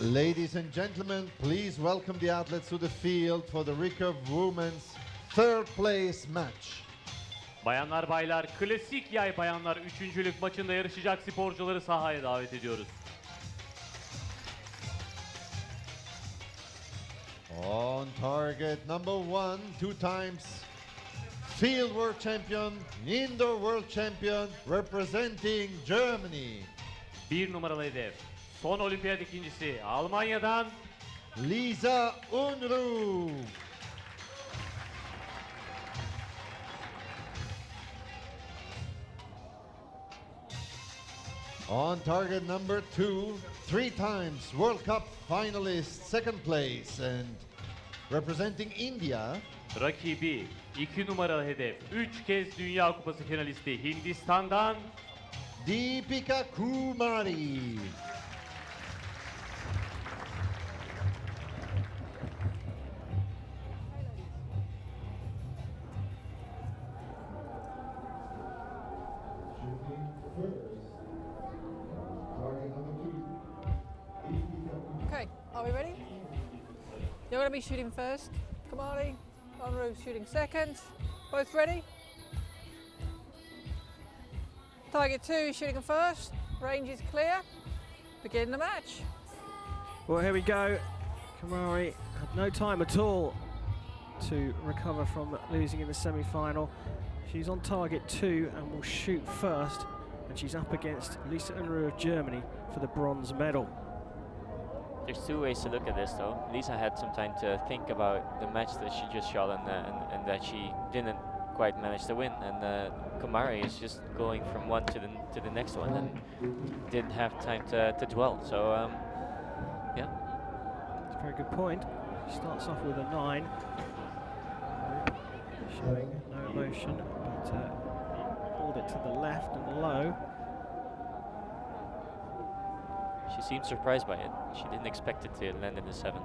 Ladies and gentlemen, please welcome the athletes to the field for the Recurve Women's third place match. Bayanlar baylar, klasik yay bayanlar üçüncülük maçında yarışacak sporcuları sahaya davet ediyoruz. On target number 1, 2 times field world champion, indoor world champion, representing Germany. Bir numaralı hedef, son olimpiyat ikincisi Almanya'dan Lisa Unruh. On target number 2, 3 times World Cup finalist, second place, and representing India. Rakibi 2 numaralı hedef, 3 kez Dünya Kupası finalisti Hindistan'dan Deepika Kumari. Okay, are we ready? You're going to be shooting first, Kumari. Unruh shooting second. Both ready? Target 2 shooting first. Range is clear. Begin the match. Well, here we go. Kumari had no time at all to recover from losing in the semi-final. She's on target 2 and will shoot first, and she's up against Lisa Unruh of Germany for the bronze medal. There's two ways to look at this, though. Lisa had some time to think about the match that she just shot and that she didn't quite manage to win. And Kumari is just going from one to the next one and didn't have time to dwell. So yeah, It's a very good point. She starts off with a 9, showing no emotion, but pulled it to the left and low. she seemed surprised by it. She didn't expect it to land in the 7.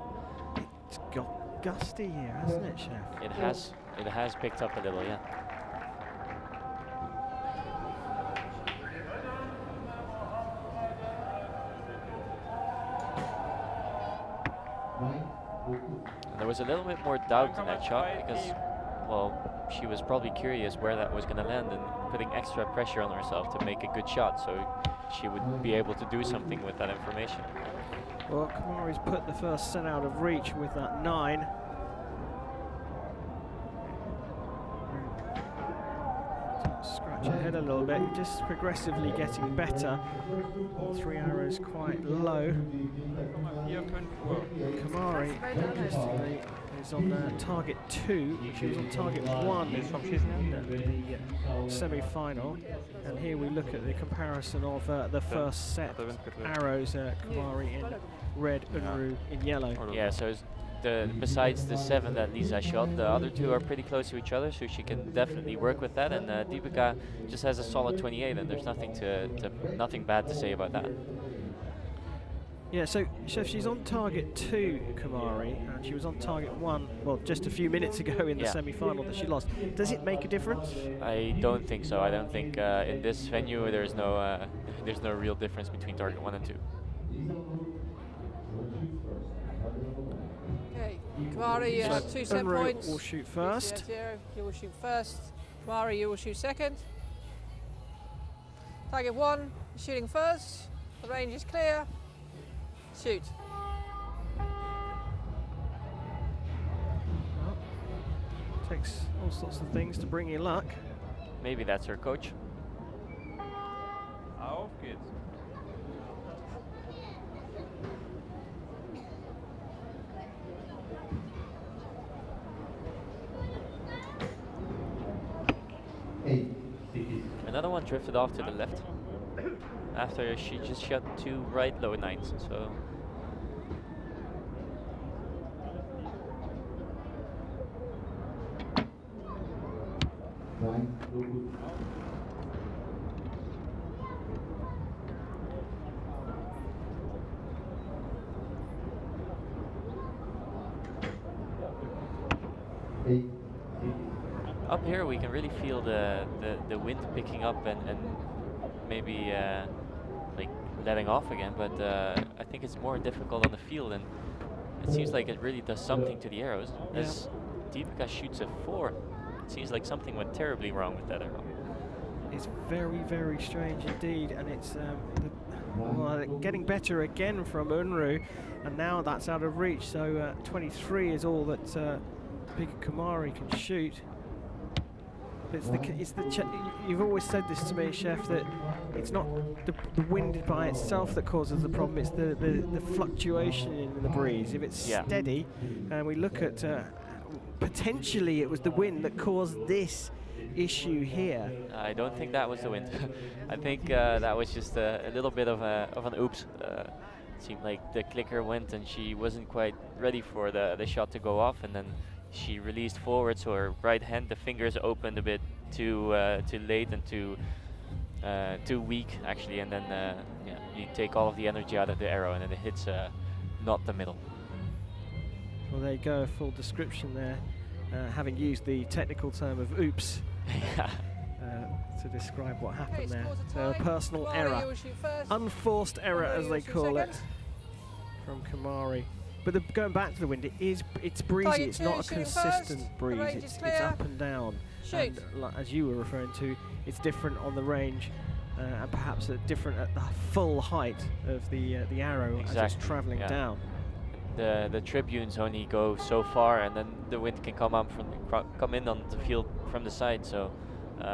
It's got gusty here, hasn't it, Chef? It has picked up a little, yeah. And there was a little bit more doubt in that shot because, well, she was probably curious where that was going to land and putting extra pressure on herself to make a good shot so she would be able to do something with that information. Well, Kumari's put the first set out of reach with that 9. Scratch ahead a little bit, just progressively getting better. 3 arrows quite low. Kumari, interestingly, is on target 2. She was on target 1 in the semi-final. And here we look at the comparison of the first set arrows. Kumari in red, Unruh in yellow. Yeah, so besides the 7 that Lisa shot, the other 2 are pretty close to each other, so she can definitely work with that. And Deepika just has a solid 28, and there's nothing bad to say about that. Yeah, so Chef, she's on target 2, Kumari, and she was on target 1, well, just a few minutes ago in the semi-final that she lost. Does it make a difference? I don't think so. I don't think in this venue there's no real difference between target 1 and 2. Okay, Kumari, you have 2 set Unruh points. will shoot first. You will shoot first. Kumari, you will shoot second. Target 1, shooting first. The range is clear. Shoot. Well, takes all sorts of things to bring you luck. Maybe that's her coach. Auf geht's. Another one drifted off to the left after she just shot 2 right low 9s. So up here we can really feel the wind picking up and maybe like letting off again, but I think it's more difficult on the field, and it seems like it really does something to the arrows. Yeah. As Deepika shoots a 4, it seems like something went terribly wrong with that arrow. It's very, very strange indeed, and it's getting better again from Unruh, and now that's out of reach. So 23 is all that Deepika Kumari can shoot. But you've always said this to me, Chef, that it's not the wind by itself that causes the problem, it's the fluctuation in the breeze. If it's steady, and we look at potentially it was the wind that caused this issue here. I don't think that was the wind. I think that was just a little bit of an oops. It seemed like the clicker went and she wasn't quite ready for the shot to go off, and then she released forward, so her right hand, the fingers opened a bit too late and too weak actually, and then you take all of the energy out of the arrow and then it hits not the middle. Well, there you go, a full description there, having used the technical term of oops to describe what happened there. So a personal error, unforced error as they call it, from Kumari. But going back to the wind, it's breezy, it's not a consistent breeze, it's up and down. And as you were referring to, it's different on the range, and perhaps different at the full height of the arrow as it's travelling down. The tribunes only go so far, and then the wind can come in on the field from the side. So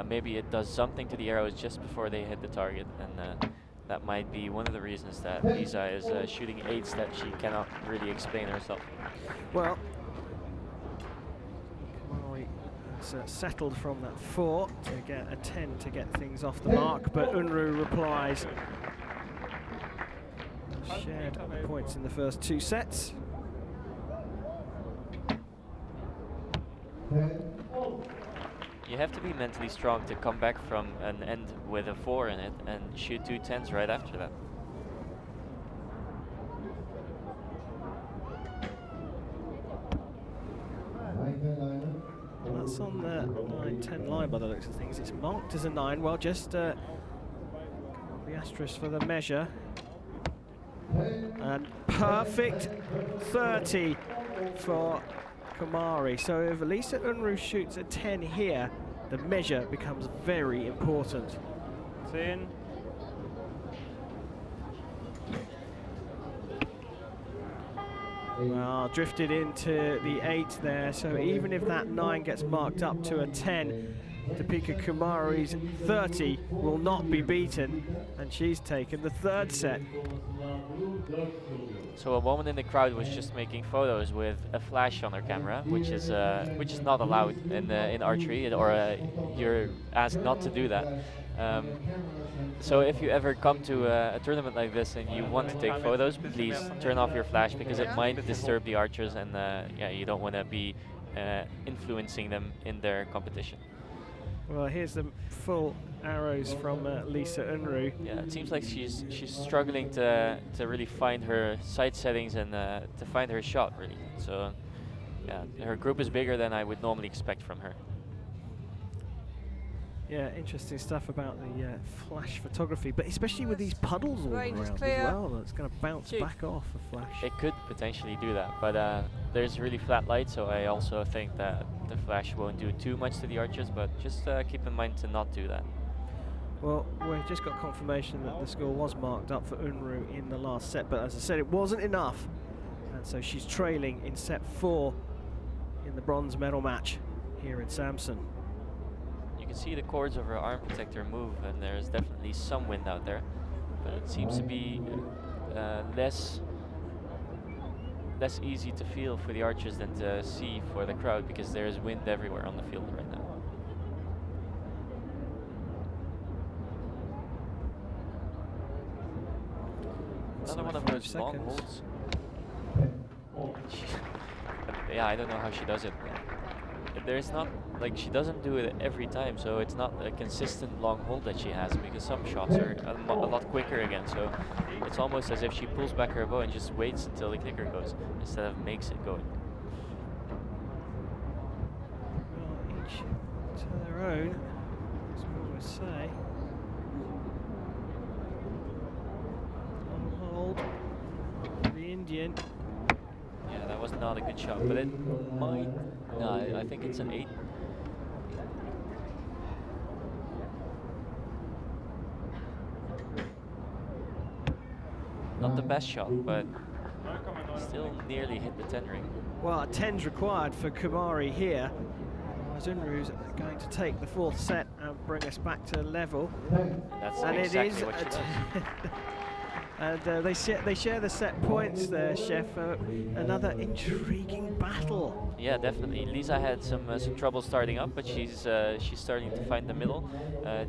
maybe it does something to the arrows just before they hit the target, and that might be one of the reasons that Lisa is shooting 8s that she cannot really explain herself. Well, Kumari has settled from that 4 to get a 10 to get things off the mark, but Unruh replies. Shared points in the first 2 sets. You have to be mentally strong to come back from an end with a 4 in it and shoot 2 10s right after that. Well, that's on the 9-10 line by the looks of things. It's marked as a 9. Well, just the asterisk for the measure. And perfect 30 for Kumari. So if Lisa Unruh shoots a 10 here, the measure becomes very important. It's in. Well, drifted into the 8 there, so even if that 9 gets marked up to a 10, Deepika Kumari's 30 will not be beaten, and she's taken the 3rd set. So a woman in the crowd was just making photos with a flash on her camera, which is not allowed in archery, or you're asked not to do that. So if you ever come to a tournament like this and you want to take photos, please turn off your flash, because it might disturb the archers, and you don't want to be influencing them in their competition. Well, here's the full arrows from Lisa Unruh. Yeah, it seems like she's struggling to really find her sight settings and to find her shot, really. So yeah, her group is bigger than I would normally expect from her. Yeah, interesting stuff about the flash photography, but especially with these puddles all around as well, that's going to bounce back off a flash. It could potentially do that, but there's really flat light, so I also think that the flash won't do too much to the archers, but just keep in mind to not do that. Well, we've just got confirmation that the score was marked up for Unruh in the last set, but as I said, it wasn't enough, and so she's trailing in set 4 in the bronze medal match here in Samsun. You can see the cords of her arm protector move, and there's definitely some wind out there, but it seems to be less easy to feel for the archers than to see for the crowd, because there's wind everywhere on the field right now. Another one of those long holds. Yeah, I don't know how she does it. There's not, like, she doesn't do it every time, so it's not a consistent long hold that she has, because some shots are a lot quicker again, so it's almost as if she pulls back her bow and just waits until the clicker goes, instead of makes it go. Well, each to their own, as we always say. Indian. Yeah, that was not a good shot, but it might. No, I think it's an 8. Not the best shot, but still nearly hit the 10 ring. Well, a 10's required for Kumari here. As Unruh's going to take the 4th set and bring us back to level. And that's exactly what she does. And they share the set points there, Chef. Another intriguing battle. Yeah, definitely. Lisa had some trouble starting up, but she's starting to find the middle.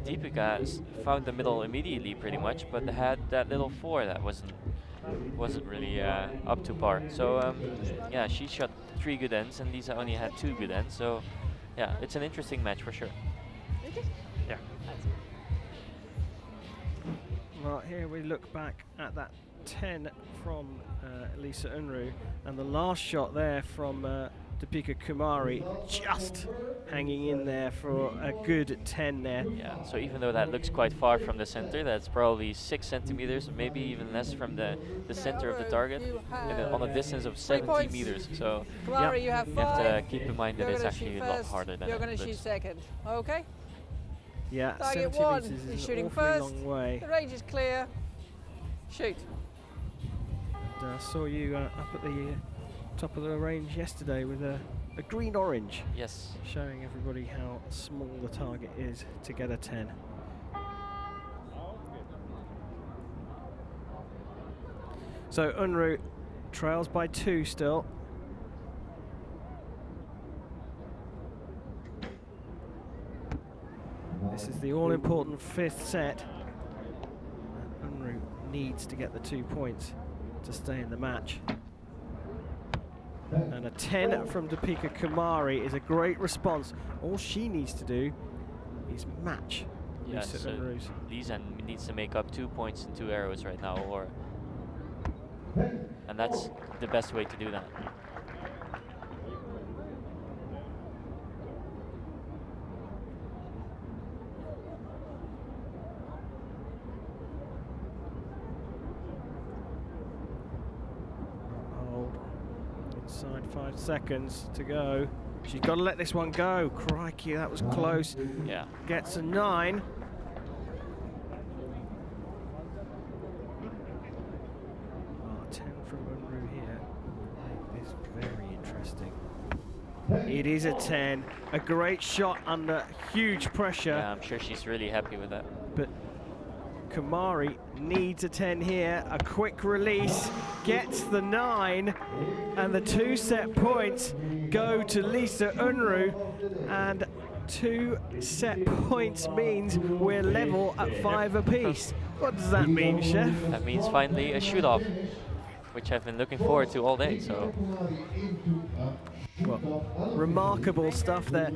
Deepika found the middle immediately, pretty much, but had that little 4 that wasn't really up to par. So yeah, she shot 3 good ends, and Lisa only had 2 good ends. So yeah, it's an interesting match for sure. Yeah. Well, here we look back at that 10 from Lisa Unruh, and the last shot there from Deepika Kumari, just hanging in there for a good 10 there. Yeah, so even though that looks quite far from the center, that's probably 6 centimeters, maybe even less from the center of the target, and on a distance of 70 meters. So Kumari, you have 5. you have to keep in mind that You're it's gonna actually shoot a lot first, harder than you're it going to shoot looks. second. Okay. Yeah, Target 70 1 meters is is shooting an awfully first. long way. The range is clear. Shoot. And I saw you up at the top of the range yesterday with a green-orange. Yes. Showing everybody how small the target is to get a 10. So Unruh trails by 2 still. This is the all-important 5th set. Unruh needs to get the 2 points to stay in the match. And a 10 from Deepika Kumari is a great response. All she needs to do is match Lisa Unruh's. Lisa needs to make up 2 points and 2 arrows right now, and that's the best way to do that. Inside 5 seconds to go. She's got to let this one go. Crikey, that was close. Yeah. Gets a 9. Oh, 10 from Unruh here. Is very interesting. It is a 10. A great shot under huge pressure. Yeah, I'm sure she's really happy with that. But Kumari needs a 10 here. A quick release, gets the 9, and the 2 set points go to Lisa Unruh, and 2 set points means we're level at 5 apiece. What does that mean, Chef? That means finally a shoot-off, which I've been looking forward to all day. So. Well, remarkable stuff there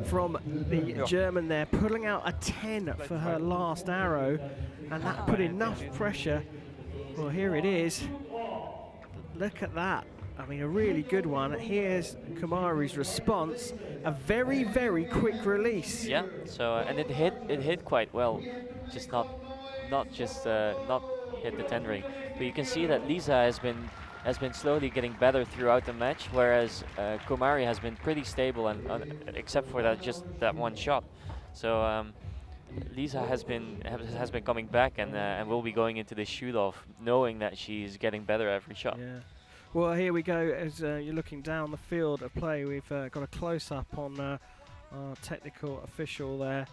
from the German there, pulling out a 10 for her last arrow, and that put enough pressure. Well, here it is. Look at that. I mean, a really good one. Here's Kumari's response. A very, very quick release. Yeah. So and it hit quite well, just not hit the 10 ring. But you can see that Lisa has been slowly getting better throughout the match, whereas Kumari has been pretty stable, and except for that one shot. So Lisa has been coming back, and will be going into the shoot-off, knowing that she's getting better every shot. Yeah. Well, here we go. As you're looking down the field of play, we've got a close-up on our technical official there,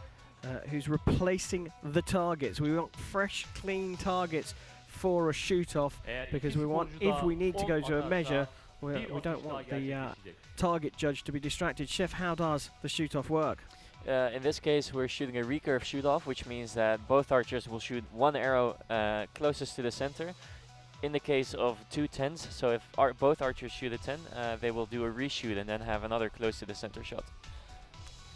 who's replacing the targets. We want fresh, clean targets for a shoot-off, because we want, if we need to go to a measure, we don't want the target judge to be distracted. Chef, how does the shoot-off work? In this case, we're shooting a recurve shoot-off, which means that both archers will shoot 1 arrow closest to the center. In the case of 2 10s, so if both archers shoot a 10, they will do a reshoot and then have another close to the center shot.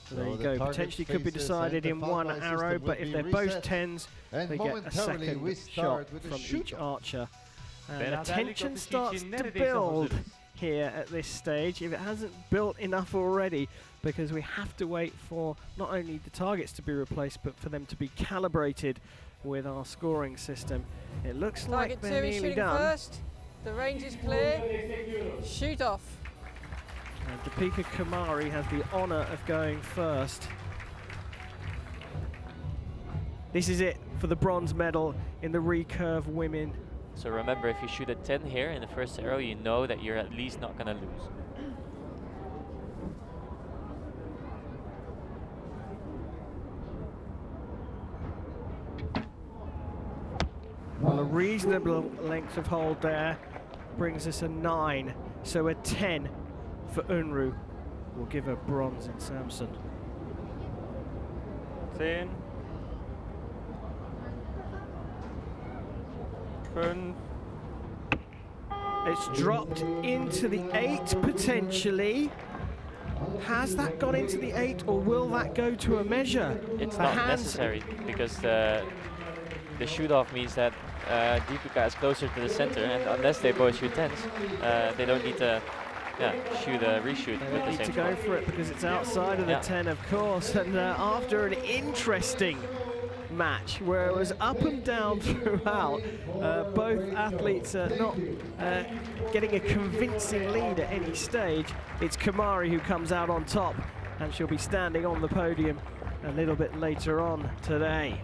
So there you go. Potentially could be decided in 1 arrow, but if they're both 10s, they get a second shot from each archer. And the tension starts to build here at this stage, if it hasn't built enough already, because we have to wait for not only the targets to be replaced, but for them to be calibrated with our scoring system. It looks like they're nearly done. First. The range is clear. Shoot off. And Deepika Kumari has the honour of going first. This is it for the bronze medal in the recurve women. So remember, if you shoot a 10 here in the first arrow, you know that you're at least not going to lose. Well, a reasonable length of hold there brings us a 9, so a 10 for Unruh will give her bronze in Samsun. 10, 5. It's dropped into the 8 potentially. Has that gone into the 8, or will that go to a measure? It's The not hands- necessary, because the shoot-off means that Deepika is closer to the center, and unless they both shoot 10s, they don't need to shoot a reshoot They with the need same to go score. for it because it's outside of the Yeah. 10, of course. And after an interesting match where it was up and down throughout, both athletes are not getting a convincing lead at any stage. It's Kumari who comes out on top, and she'll be standing on the podium a little bit later on today.